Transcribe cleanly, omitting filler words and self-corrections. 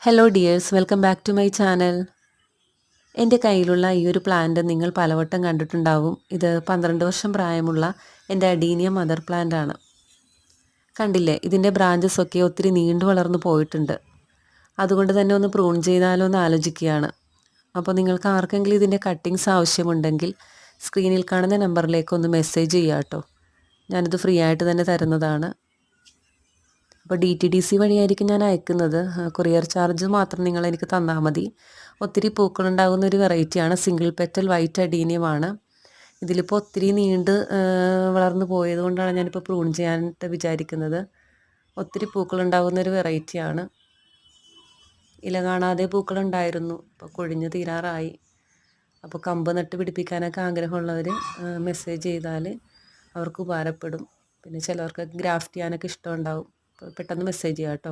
Hello dears, welcome back to my channel. എൻ്റെ കയ്യിലുള്ള ഈ ഒരു പ്ലാന്റ് നിങ്ങൾ പലവട്ടം കണ്ടിട്ടുണ്ടാവും. ഇത് 12 വർഷം പ്രായമുള്ള എൻ്റെ അഡീനിയം മദർ പ്ലാന്റ് ആണ്. കണ്ടില്ലേ, ഇതിൻ്റെ ബ്രാഞ്ചസ് ഒക്കെ ഒത്തിരി നീണ്ടു വളർന്നു പോയിട്ടുണ്ട്. അതുകൊണ്ട് തന്നെ ഒന്ന് പ്രൂൺ ചെയ്താലോ എന്ന് ആലോചിക്കുകയാണ്. അപ്പോൾ നിങ്ങൾക്ക് ആർക്കെങ്കിലും ഇതിൻ്റെ കട്ടിങ്സ് ആവശ്യമുണ്ടെങ്കിൽ സ്ക്രീനിൽ കാണുന്ന നമ്പറിലേക്ക് ഒന്ന് മെസ്സേജ് ചെയ്യാം കേട്ടോ. ഞാനിത് ഫ്രീ ആയിട്ട് തന്നെ തരുന്നതാണ്. അപ്പോൾ DTDC വഴിയായിരിക്കും ഞാൻ അയക്കുന്നത്. കൊറിയർ ചാർജ് മാത്രം നിങ്ങൾ എനിക്ക് തന്നാൽ മതി. ഒത്തിരി പൂക്കളുണ്ടാകുന്ന ഒരു വെറൈറ്റിയാണ്. സിംഗിൾ പെറ്റൽ വൈറ്റ് അഡീനിയമാണ്. ഇതിലിപ്പോൾ ഒത്തിരി നീണ്ട് വളർന്നു പോയത് കൊണ്ടാണ് ഞാനിപ്പോൾ പ്രൂൺ ചെയ്യാനായിട്ട് വിചാരിക്കുന്നത്. ഒത്തിരി പൂക്കളുണ്ടാകുന്ന ഒരു വെറൈറ്റിയാണ്. ഇല കാണാതെ പൂക്കളുണ്ടായിരുന്നു, ഇപ്പോൾ കൊഴിഞ്ഞ് തീരാറായി. അപ്പോൾ കമ്പ് നട്ട് പിടിപ്പിക്കാനൊക്കെ ആഗ്രഹമുള്ളവർ മെസ്സേജ് ചെയ്താൽ അവർക്ക് ഉപകാരപ്പെടും. പിന്നെ ചിലവർക്ക് ഗ്രാഫ്റ്റ് ചെയ്യാനൊക്കെ ഇഷ്ടമുണ്ടാവും. പെട്ടെന്ന് മെസ്സേജ് ചെയ്യാം കേട്ടോ.